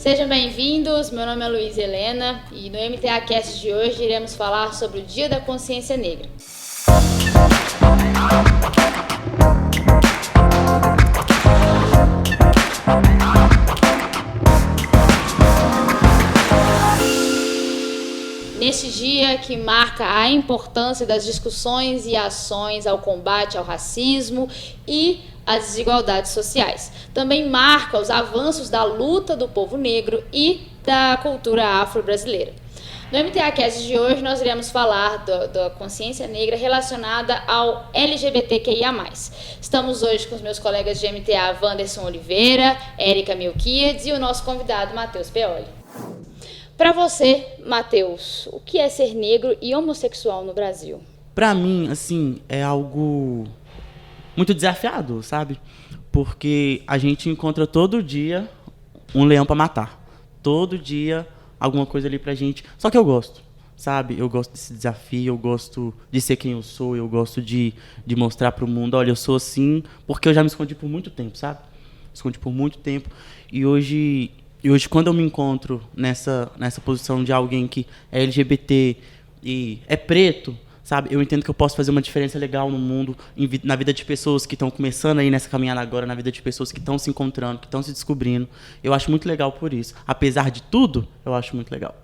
Sejam bem-vindos, meu nome é Luísa Helena e no MTA Cast de hoje iremos falar sobre o Dia da Consciência Negra. Neste dia que marca a importância das discussões e ações ao combate ao racismo e às desigualdades sociais. Também marca os avanços da luta do povo negro e da cultura afro-brasileira. No MTA Cast de hoje nós iremos falar da consciência negra relacionada ao LGBTQIA+. Estamos hoje com os meus colegas de MTA, Wanderson Oliveira, Érica Melquiades e o nosso convidado, Matheus Peoli. Para você, Matheus, o que é ser negro e homossexual no Brasil? Para mim, assim, é algo muito desafiador, sabe? Porque a gente encontra todo dia um leão para matar. Todo dia alguma coisa ali pra gente. Só que eu gosto, sabe? Eu gosto desse desafio, eu gosto de ser quem eu sou, eu gosto de mostrar pro mundo, olha, eu sou assim, porque eu já me escondi por muito tempo, sabe? Me escondi por muito tempo. E hoje, quando eu me encontro nessa posição de alguém que é LGBT e é preto, sabe? Eu entendo que eu posso fazer uma diferença legal no mundo, na vida de pessoas que estão começando aí nessa caminhada agora, na vida de pessoas que estão se encontrando, que estão se descobrindo. Eu acho muito legal por isso. Apesar de tudo, eu acho muito legal.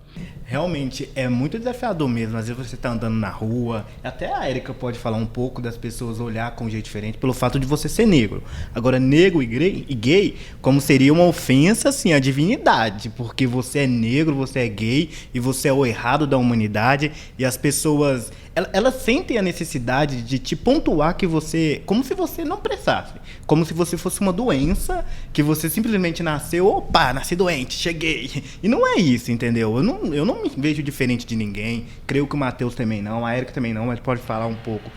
Realmente é muito desafiador mesmo. Às vezes você está andando na rua, até a Érica pode falar um pouco das pessoas olhar com um jeito diferente pelo fato de você ser negro. Agora, negro e gay, como seria uma ofensa assim, à divindade, porque você é negro, você é gay e você é o errado da humanidade, e as pessoas elas sentem a necessidade de te pontuar que você, como se você não prestasse, como se você fosse uma doença, que você simplesmente nasceu, opa, nasci doente, cheguei. E não é isso, entendeu? Eu não me vejo diferente de ninguém, creio que o Matheus também não, a Érica também não, mas pode falar um pouco.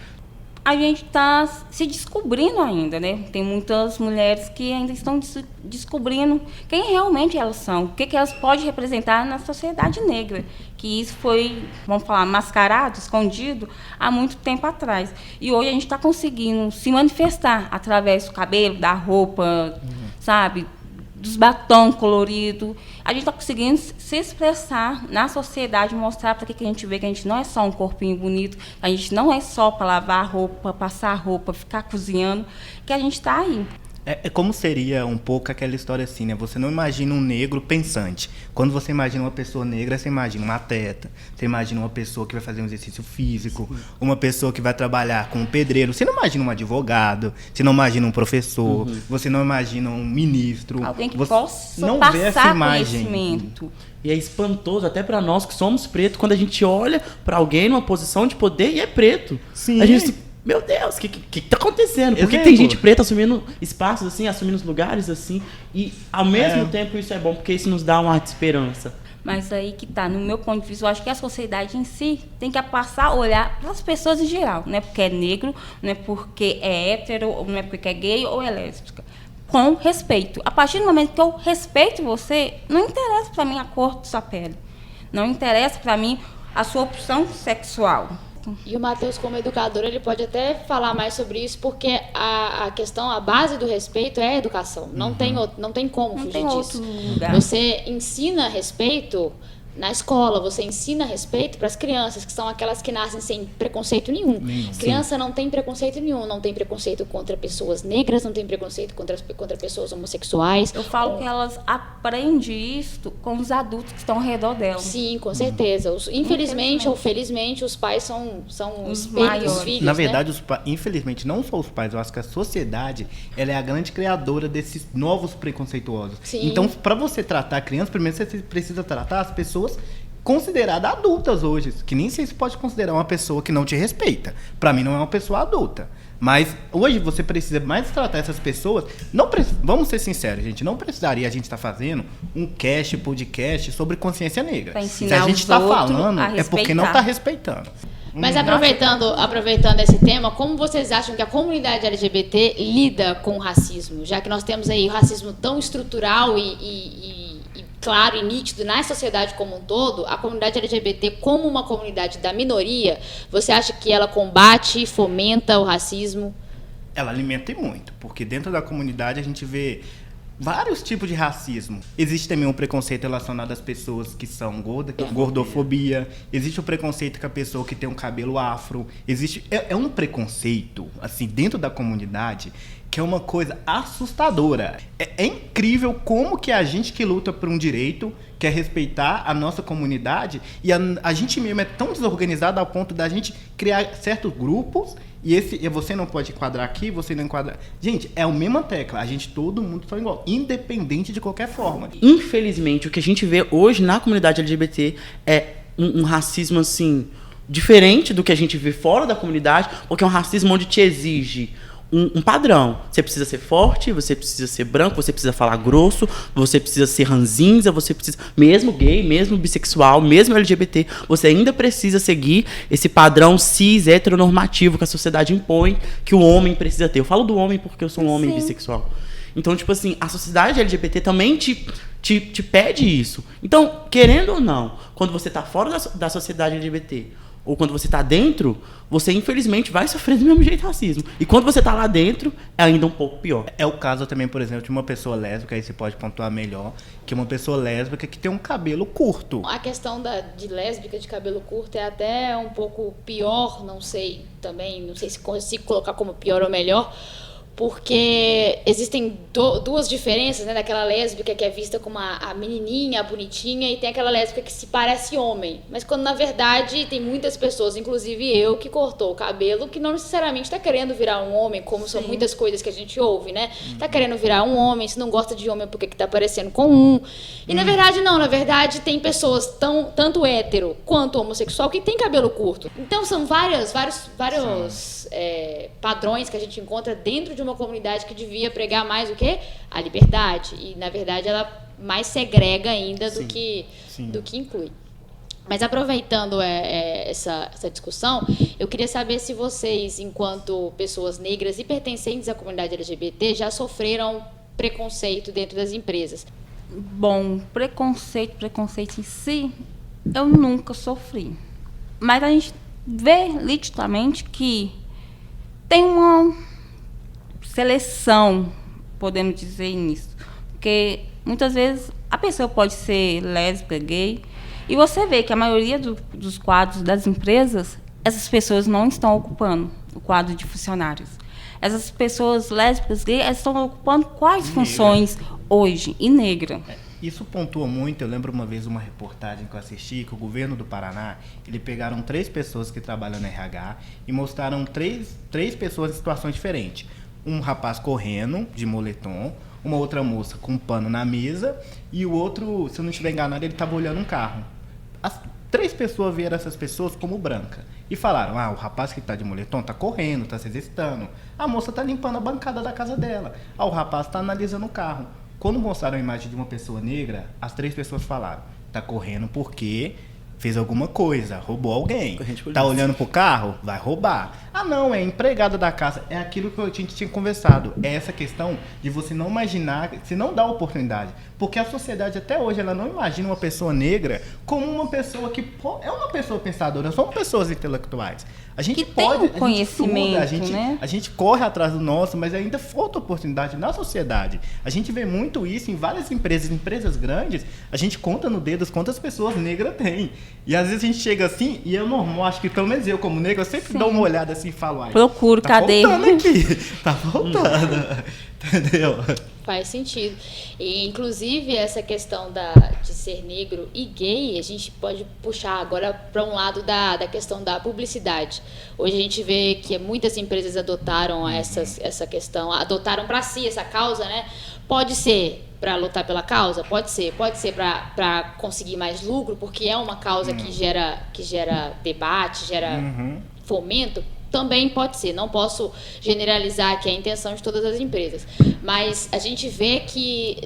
A gente está se descobrindo ainda, né? Tem muitas mulheres que ainda estão descobrindo quem realmente elas são, o que elas podem representar na sociedade negra, que isso foi, vamos falar, mascarado, escondido há muito tempo atrás. E hoje a gente está conseguindo se manifestar através do cabelo, da roupa, sabe? Dos batom colorido. A gente está conseguindo se expressar na sociedade, mostrar para que a gente vê que a gente não é só um corpinho bonito, a gente não é só para lavar roupa, passar roupa, ficar cozinhando, que a gente está aí. É como seria um pouco aquela história assim, né? Você não imagina um negro pensante. Quando você imagina uma pessoa negra, você imagina um atleta, você imagina uma pessoa que vai fazer um exercício físico, uma pessoa que vai trabalhar com um pedreiro. Você não imagina um advogado, você não imagina um professor, você não imagina um ministro. Alguém que você possa não passar vê essa imagem. conhecimento. E é espantoso até para nós que somos pretos, quando a gente olha para alguém numa posição de poder e é preto. Sim. A gente meu Deus, o que tá acontecendo? Por que Exemplo. tem gente preta assumindo espaços assim, assumindo lugares assim? E ao mesmo tempo isso é bom, porque isso nos dá um ar de esperança. Mas aí que tá, no meu ponto de vista, eu acho que a sociedade em si tem que passar a olhar para as pessoas em geral. Não é porque é negro, não é porque é hétero, não é porque é gay ou é lésbica. Com respeito. A partir do momento que eu respeito você, não interessa para mim a cor da sua pele. Não interessa para mim a sua opção sexual. E o Matheus, como educador, ele pode até falar mais sobre isso, porque a questão, a base do respeito é a educação. Não tem como Não fugir tem disso. outro lugar. Você ensina respeito na escola, você ensina respeito para as crianças, que são aquelas que nascem sem preconceito nenhum. Criança não tem preconceito nenhum, não tem preconceito contra pessoas negras, não tem preconceito contra pessoas homossexuais. Eu falo que elas aprendem isso com os adultos que estão ao redor delas. Sim, com certeza. Infelizmente ou felizmente, os pais são Os espelho dos maiores. filhos, Na né? verdade, infelizmente, não só os pais, eu acho que a sociedade ela é a grande criadora desses novos preconceituosos. Sim. Então, para você tratar a criança, primeiro você precisa tratar as pessoas consideradas adultas hoje, que nem sei se pode considerar uma pessoa que não te respeita. Para mim, não é uma pessoa adulta. Mas hoje você precisa mais tratar essas pessoas. Vamos ser sinceros, gente. Não precisaria a gente estar fazendo um podcast sobre consciência negra. Pra Se ensinar a gente os está outros falando, a é porque não respeitar. está respeitando. Mas aproveitando esse tema, como vocês acham que a comunidade LGBT lida com o racismo? Já que nós temos aí o racismo tão estrutural e claro e nítido na sociedade como um todo, a comunidade LGBT como uma comunidade da minoria, você acha que ela combate, fomenta o racismo? Ela alimenta e muito, porque dentro da comunidade a gente vê vários tipos de racismo. Existe também um preconceito relacionado às pessoas que são gordas, gordofobia. Existe o preconceito com a pessoa que tem um cabelo afro. É um preconceito, assim, dentro da comunidade, que é uma coisa assustadora. É incrível como que a gente que luta por um direito quer respeitar a nossa comunidade e a gente mesmo é tão desorganizado ao ponto da gente criar certos grupos e você não pode enquadrar aqui, você não enquadra... Gente, é a mesma tecla. Todo mundo tá igual, independente de qualquer forma. Infelizmente, o que a gente vê hoje na comunidade LGBT é um racismo, assim, diferente do que a gente vê fora da comunidade, porque é um racismo onde te exige um padrão. Você precisa ser forte, você precisa ser branco, você precisa falar grosso, você precisa ser ranzinza, você precisa... Mesmo gay, mesmo bissexual, mesmo LGBT, você ainda precisa seguir esse padrão cis, heteronormativo que a sociedade impõe, que o homem precisa ter. Eu falo do homem porque eu sou um homem bissexual. Então, tipo assim, a sociedade LGBT também te pede isso. Então, querendo ou não, quando você tá fora da sociedade LGBT... ou quando você está dentro, você infelizmente vai sofrer do mesmo jeito racismo. E quando você está lá dentro, é ainda um pouco pior. É o caso também, por exemplo, de uma pessoa lésbica, aí você pode pontuar melhor, que uma pessoa lésbica que tem um cabelo curto. A questão de lésbica de cabelo curto é até um pouco pior, não sei se consigo colocar como pior ou melhor, porque existem duas diferenças, né, daquela lésbica que é vista como a menininha, a bonitinha, e tem aquela lésbica que se parece homem, mas quando na verdade tem muitas pessoas, inclusive eu, que cortou o cabelo, que não necessariamente está querendo virar um homem, como são muitas coisas que a gente ouve, né? Tá querendo virar um homem, se não gosta de homem porque que tá parecendo com um. E na verdade não, na verdade tem pessoas tanto hétero quanto homossexual que tem cabelo curto. Então são vários padrões que a gente encontra dentro de uma comunidade que devia pregar mais o quê? A liberdade. E, na verdade, ela mais segrega ainda do que inclui. Mas, aproveitando essa discussão, eu queria saber se vocês, enquanto pessoas negras e pertencentes à comunidade LGBT, já sofreram preconceito dentro das empresas. Bom, preconceito em si, eu nunca sofri. Mas a gente vê nitidamente que tem uma seleção, podemos dizer nisso, porque muitas vezes a pessoa pode ser lésbica, gay, e você vê que a maioria dos quadros das empresas, essas pessoas não estão ocupando o quadro de funcionários. Essas pessoas lésbicas, gays, elas estão ocupando quais funções hoje? E negra. Isso pontua muito. Eu lembro uma vez uma reportagem que eu assisti, que o governo do Paraná, eles pegaram 3 pessoas que trabalham no RH e mostraram três pessoas em situações diferentes. Um rapaz correndo, de moletom, uma outra moça com um pano na mesa e o outro, se eu não estiver enganado, ele estava olhando um carro. As 3 pessoas viram essas pessoas como branca e falaram, o rapaz que está de moletom está correndo, está se exercitando. A moça está limpando a bancada da casa dela. O rapaz está analisando o carro. Quando mostraram a imagem de uma pessoa negra, as 3 pessoas falaram, está correndo porque fez alguma coisa, roubou alguém. Tá olhando pro carro? Vai roubar. Não, é empregada da casa. É aquilo que a gente tinha conversado. É essa questão de você não imaginar, você não dá oportunidade. Porque a sociedade até hoje, ela não imagina uma pessoa negra como uma pessoa que é uma pessoa pensadora, são pessoas intelectuais. A gente que pode, tem um conhecimento, a gente corre atrás do nosso, mas ainda falta oportunidade na sociedade. A gente vê muito isso em várias empresas grandes, a gente conta no dedo quantas pessoas negras tem. E às vezes a gente chega assim, e é normal, acho que pelo menos eu como negro, eu sempre dou uma olhada assim e falo, procuro, cadê? Tá faltando aqui, tá faltando. Entendeu? Faz sentido. E, inclusive, essa questão de ser negro e gay, a gente pode puxar agora para um lado da questão da publicidade. Hoje a gente vê que muitas empresas adotaram essa questão, adotaram para si essa causa, né? Pode ser para lutar pela causa, pode ser para conseguir mais lucro, porque é uma causa que gera debate, gera fomento. Também pode ser, não posso generalizar que é a intenção de todas as empresas, mas a gente vê que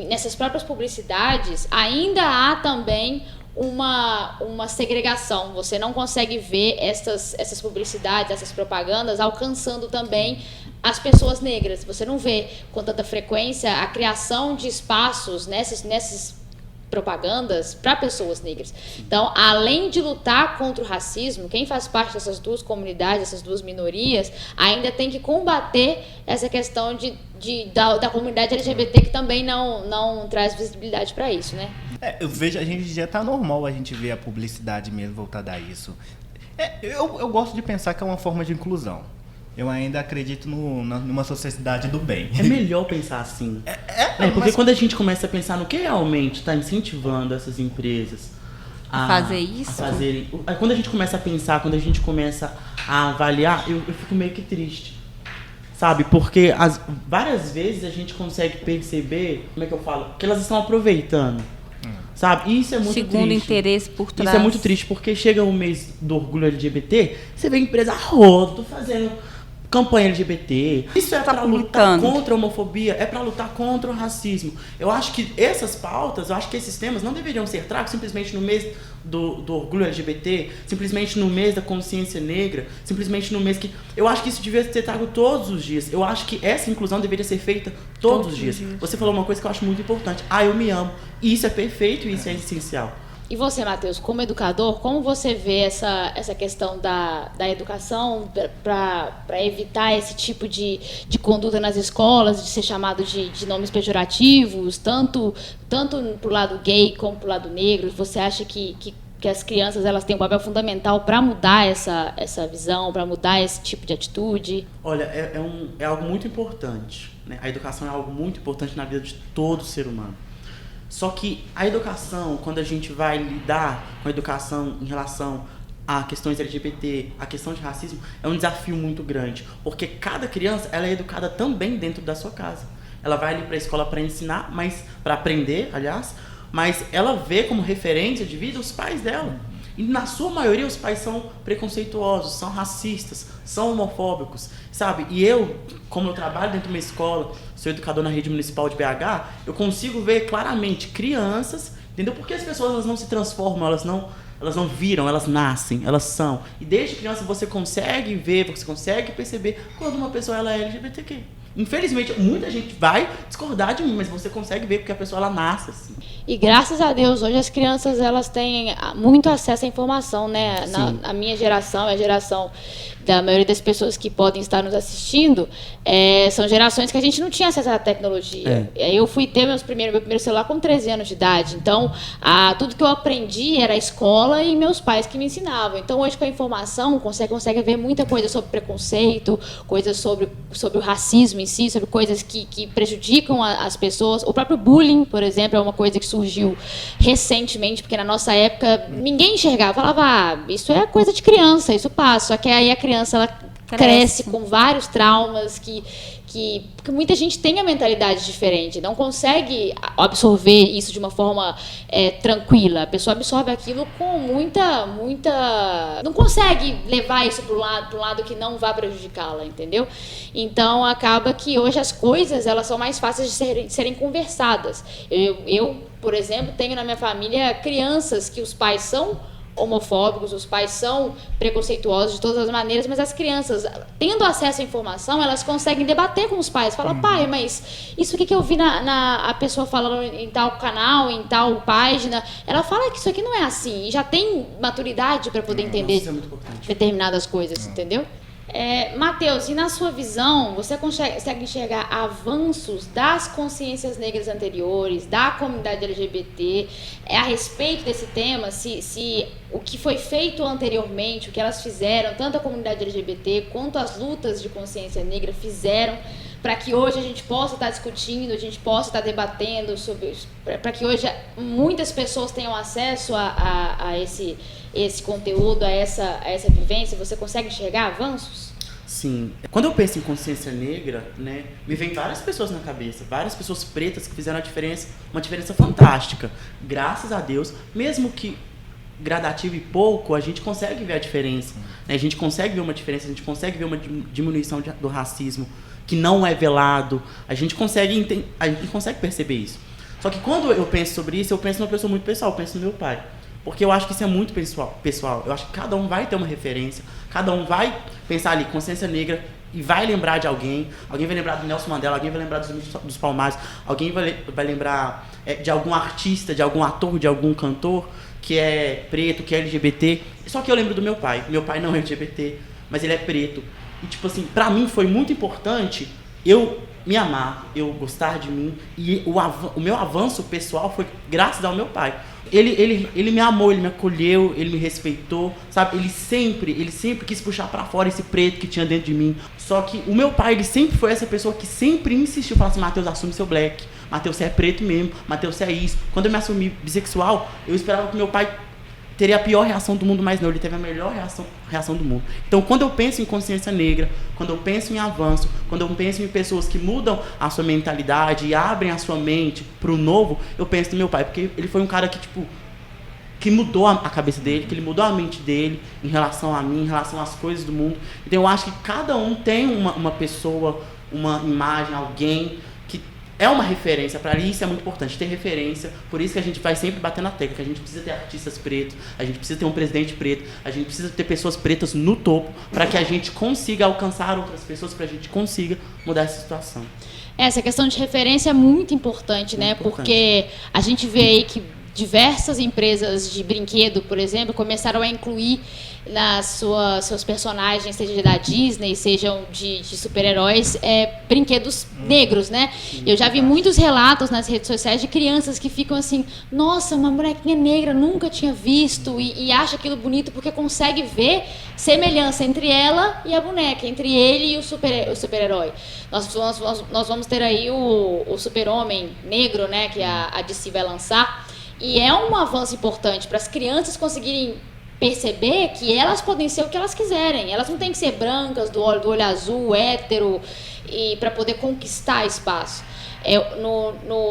nessas próprias publicidades ainda há também uma segregação. Você não consegue ver essas publicidades, essas propagandas alcançando também as pessoas negras. Você não vê com tanta frequência a criação de espaços nesses propagandas para pessoas negras. Então, além de lutar contra o racismo, quem faz parte dessas duas comunidades, dessas duas minorias, ainda tem que combater essa questão da comunidade LGBT, que também não traz visibilidade para isso, né? Eu vejo, a gente já tá normal a gente ver a publicidade mesmo voltada a isso. Eu gosto de pensar que é uma forma de inclusão. Eu ainda acredito numa sociedade do bem. É melhor pensar assim. Porque quando a gente começa a pensar no que realmente está incentivando essas empresas a fazer isso, fazerem, quando a gente começa a pensar, quando a gente começa a avaliar, eu fico meio que triste, sabe? Porque várias vezes a gente consegue perceber, como é que eu falo, que elas estão aproveitando, sabe? E isso é muito triste. Segundo interesse por trás. Isso é muito triste, porque chega o mês do orgulho LGBT, você vê a empresa a rodo fazendo campanha LGBT. Isso é para lutar contra a homofobia, é para lutar contra o racismo. Eu acho que essas pautas, eu acho que esses temas não deveriam ser tragos simplesmente no mês do orgulho LGBT, simplesmente no mês da consciência negra, simplesmente no mês que... Eu acho que isso devia ser trago todos os dias. Eu acho que essa inclusão deveria ser feita todos os dias. Você falou uma coisa que eu acho muito importante. Eu me amo. E isso é perfeito e isso é essencial. E você, Matheus, como educador, como você vê essa questão da educação para evitar esse tipo de conduta nas escolas, de ser chamado de nomes pejorativos, tanto para o lado gay como para o lado negro? Você acha que as crianças elas têm um papel fundamental para mudar essa visão, para mudar esse tipo de atitude? Olha, é algo muito importante, né? A educação é algo muito importante na vida de todo ser humano. Só que a educação, quando a gente vai lidar com a educação em relação a questões LGBT, a questão de racismo, é um desafio muito grande. Porque cada criança ela é educada também dentro da sua casa. Ela vai ali para a escola para ensinar, para aprender, aliás, mas ela vê como referência de vida os pais dela. E na sua maioria os pais são preconceituosos, são racistas, são homofóbicos, sabe? E eu, como eu trabalho dentro de uma escola, sou educador na rede municipal de BH, eu consigo ver claramente crianças, entendeu? Porque as pessoas elas não se transformam, elas não viram, elas nascem, elas são. E desde criança você consegue ver, você consegue perceber quando uma pessoa ela é LGBTQ. Infelizmente, muita gente vai discordar de mim, mas você consegue ver porque a pessoa ela nasce assim. E graças a Deus, hoje as crianças elas têm muito acesso à informação, né? A minha geração, a geração da maioria das pessoas que podem estar nos assistindo, são gerações que a gente não tinha acesso à tecnologia. Eu fui ter meu primeiro celular com 13 anos de idade. Então, tudo que eu aprendi era a escola e meus pais que me ensinavam. Então, hoje com a informação, consegue ver muita coisa sobre preconceito, coisas sobre o racismo em si, sobre coisas que prejudicam as pessoas. O próprio bullying, por exemplo, é uma coisa que surgiu recentemente, porque na nossa época ninguém enxergava, falava, isso é coisa de criança, isso passa. Só que aí a criança ela cresce com vários traumas que muita gente tem a mentalidade diferente, não consegue absorver isso de uma forma tranquila. A pessoa absorve aquilo com muita... Não consegue levar isso para um lado que não vá prejudicá-la, entendeu? Então, acaba que hoje as coisas elas são mais fáceis de serem conversadas. Eu, por exemplo, tenho na minha família crianças que os pais são homofóbicos, os pais são preconceituosos de todas as maneiras, mas as crianças, tendo acesso à informação, elas conseguem debater com os pais. Falam, pai, mas isso aqui que eu vi a pessoa falando em tal canal, em tal página, ela fala que isso aqui não é assim, e já tem maturidade para poder entender determinadas coisas, entendeu? Matheus, e na sua visão, você consegue enxergar avanços das consciências negras anteriores, da comunidade LGBT, a respeito desse tema, se o que foi feito anteriormente, o que elas fizeram, tanto a comunidade LGBT quanto as lutas de consciência negra fizeram para que hoje a gente possa estar discutindo, a gente possa estar debatendo sobre isso, para que hoje muitas pessoas tenham acesso a esse conteúdo, a essa vivência? Você consegue enxergar avanços? Sim. Quando eu penso em consciência negra, né, me vem várias pessoas na cabeça, várias pessoas pretas que fizeram uma diferença fantástica. Graças a Deus, mesmo que gradativo e pouco, a gente consegue ver a diferença. Né? A gente consegue ver uma diferença, a gente consegue ver uma diminuição do racismo que não é velado. A gente consegue perceber isso. Só que quando eu penso sobre isso, eu penso numa pessoa muito pessoal, eu penso no meu pai. Porque eu acho que isso é muito pessoal. Eu acho que cada um vai ter uma referência, cada um vai pensar ali, consciência negra, e vai lembrar de alguém vai lembrar do Nelson Mandela, alguém vai lembrar dos Palmares, alguém vai lembrar de algum artista, de algum ator, de algum cantor que é preto, que é LGBT. Só que eu lembro do meu pai não é LGBT, mas ele é preto. E tipo assim, pra mim foi muito importante eu me amar, eu gostar de mim, e o meu avanço pessoal foi graças ao meu pai. Ele me amou, ele me acolheu, ele me respeitou, sabe? Ele sempre quis puxar pra fora esse preto que tinha dentro de mim. Só que o meu pai, ele sempre foi essa pessoa que sempre insistiu, falava assim, Matheus, assume seu black, Matheus, você é preto mesmo, Matheus, você é isso. Quando eu me assumi bissexual, eu esperava que meu pai teria a pior reação do mundo, mas não, ele teve a melhor reação do mundo. Então, quando eu penso em consciência negra, quando eu penso em avanço, quando eu penso em pessoas que mudam a sua mentalidade e abrem a sua mente para o novo, eu penso no meu pai, porque ele foi um cara que, tipo, que mudou a cabeça dele, que ele mudou a mente dele em relação a mim, em relação às coisas do mundo. Então, eu acho que cada um tem uma pessoa, uma imagem, alguém que é uma referência. Para isso é muito importante ter referência. Por isso que a gente vai sempre bater na tecla, que a gente precisa ter artistas pretos, a gente precisa ter um presidente preto, a gente precisa ter pessoas pretas no topo, para que a gente consiga alcançar outras pessoas, para a gente consiga mudar essa situação. Essa questão de referência é muito importante, né? Porque a gente vê aí que diversas empresas de brinquedo, por exemplo, começaram a incluir nas seus personagens, seja da Disney, sejam de super-heróis, brinquedos negros, né? Eu já vi muitos relatos nas redes sociais de crianças que ficam assim, nossa, uma bonequinha negra, nunca tinha visto, e acha aquilo bonito porque consegue ver semelhança entre ela e a boneca, entre ele e o super-herói. Nós vamos ter aí o Super-Homem negro, né, que a DC vai lançar, e é um avanço importante para as crianças conseguirem perceber que elas podem ser o que elas quiserem. Elas não têm que ser brancas, do olho azul, hétero, e para poder conquistar espaço.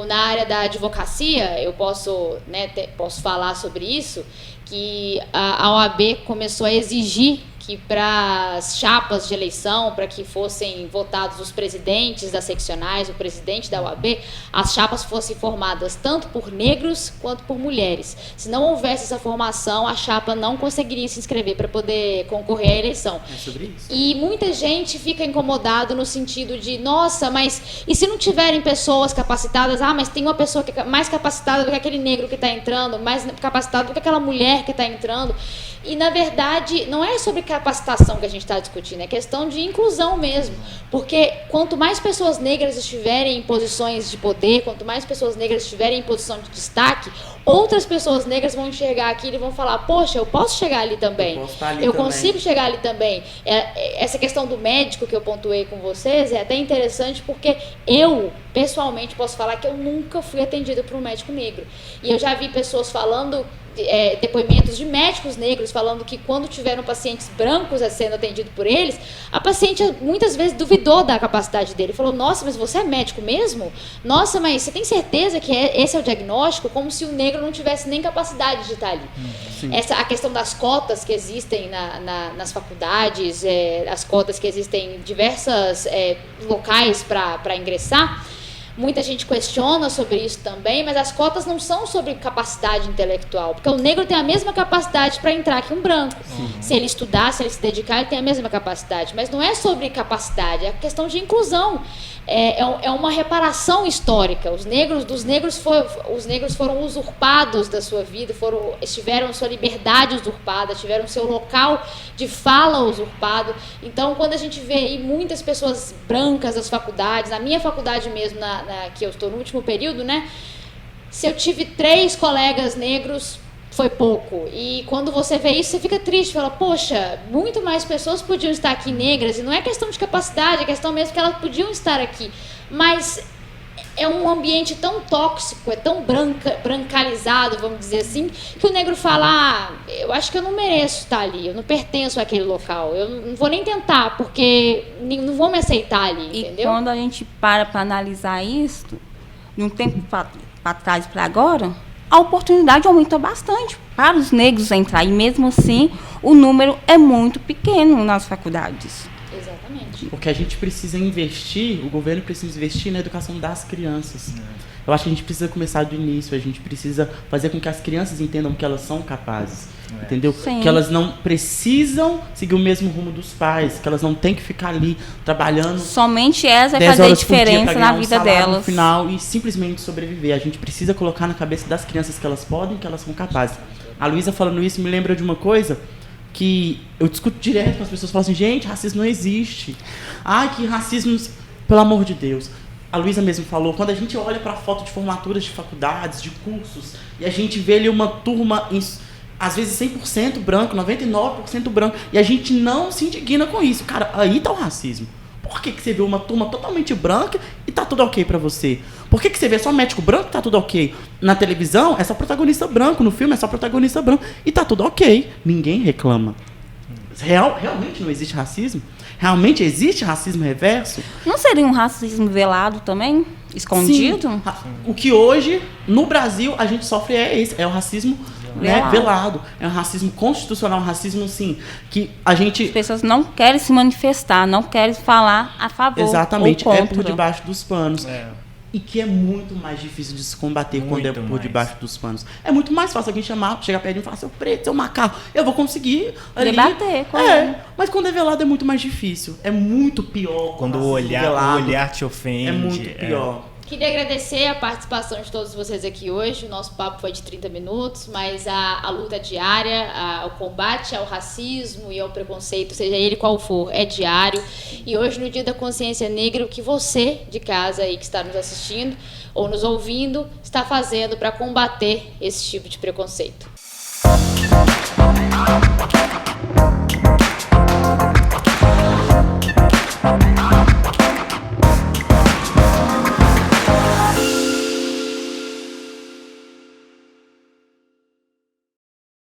Na área da advocacia, eu posso falar sobre isso, que a OAB começou a exigir que para as chapas de eleição, para que fossem votados os presidentes das seccionais, o presidente da OAB, as chapas fossem formadas tanto por negros quanto por mulheres. Se não houvesse essa formação, a chapa não conseguiria se inscrever para poder concorrer à eleição. É sobre isso. E muita gente fica incomodado no sentido de, nossa, mas e se não tiverem pessoas capacitadas? Ah, mas tem uma pessoa que é mais capacitada do que aquele negro que está entrando, mais capacitada do que aquela mulher que está entrando. E, na verdade, não é sobre capacitação que a gente está discutindo, é questão de inclusão mesmo. Porque quanto mais pessoas negras estiverem em posições de poder, quanto mais pessoas negras estiverem em posição de destaque, outras pessoas negras vão enxergar aquilo e vão falar, poxa, eu posso chegar ali também. Eu consigo chegar ali também. Essa questão do médico que eu pontuei com vocês é até interessante porque eu, pessoalmente, posso falar que eu nunca fui atendida por um médico negro. E eu já vi pessoas falando... depoimentos de médicos negros falando que quando tiveram pacientes brancos sendo atendido por eles, a paciente muitas vezes duvidou da capacidade dele, falou, nossa, mas você é médico mesmo? Nossa, mas você tem certeza que esse é o diagnóstico? Como se o negro não tivesse nem capacidade de estar ali. A questão das cotas que existem nas faculdades, as cotas que existem em diversos locais para ingressar. Muita gente questiona sobre isso também, mas as cotas não são sobre capacidade intelectual, porque o negro tem a mesma capacidade para entrar que um branco. Se ele estudar, se ele se dedicar, ele tem a mesma capacidade. Mas não é sobre capacidade, é questão de inclusão. É uma reparação histórica. Os negros foram usurpados da sua vida, tiveram sua liberdade usurpada, tiveram seu local de fala usurpado. Então, quando a gente vê aí muitas pessoas brancas das faculdades, na minha faculdade mesmo, que eu estou no último período, né? Se eu tive 3 colegas negros, foi pouco. E quando você vê isso, você fica triste, fala, poxa, muito mais pessoas podiam estar aqui negras, e não é questão de capacidade, é questão mesmo que elas podiam estar aqui. Mas é um ambiente tão tóxico, é tão brancalizado, vamos dizer assim, que o negro fala, eu acho que eu não mereço estar ali, eu não pertenço àquele local, eu não vou nem tentar, porque não vão me aceitar ali, entendeu? E quando a gente para analisar isso, de um tempo para trás para agora, a oportunidade aumentou bastante para os negros entrar, e mesmo assim o número é muito pequeno nas faculdades. Exatamente. Porque a gente precisa investir, o governo precisa investir na educação das crianças. Eu acho que a gente precisa começar do início, a gente precisa fazer com que as crianças entendam que elas são capazes, entendeu? Sim. Que elas não precisam seguir o mesmo rumo dos pais, que elas não têm que ficar ali trabalhando Somente essa vai 10 fazer horas por dia diferença pra ganhar na um vida salário delas. no final e simplesmente sobreviver. A gente precisa colocar na cabeça das crianças que elas podem, que elas são capazes. A Luísa falando isso me lembra de uma coisa que eu discuto direto com as pessoas, falam assim, gente, racismo não existe. Ai, que racismo, pelo amor de Deus. A Luísa mesmo falou, quando a gente olha para a foto de formaturas de faculdades, de cursos, e a gente vê ali uma turma, às vezes 100% branco, 99% branco, e a gente não se indigna com isso. Cara, aí tá o racismo. Por que você vê uma turma totalmente branca e tá tudo ok pra você? Por que você vê só médico branco e tá tudo ok? Na televisão é só protagonista branco, no filme é só protagonista branco e tá tudo ok. Ninguém reclama. Realmente não existe racismo? Realmente existe racismo reverso? Não seria um racismo velado também? Escondido? Sim. O que hoje, no Brasil, a gente sofre é esse, é o racismo velado. É um racismo constitucional, um racismo, sim, que a gente... As pessoas não querem se manifestar, não querem falar a favor. Exatamente, ou é contra. por debaixo dos panos. É. E que é muito mais difícil de se combater quando é Muito por mais. debaixo dos panos. É muito mais fácil alguém chegar perto de mim e falar, seu preto, seu macaco, eu vou conseguir ali. Debater com ele. Mas quando é velado é muito mais difícil. É muito pior. Quando o racismo velado. olhar te ofende. É muito pior. Queria agradecer a participação de todos vocês aqui hoje. O nosso papo foi de 30 minutos, mas a luta diária, o combate ao racismo e ao preconceito, seja ele qual for, é diário. E hoje, no Dia da Consciência Negra, o que você de casa aí que está nos assistindo ou nos ouvindo está fazendo para combater esse tipo de preconceito?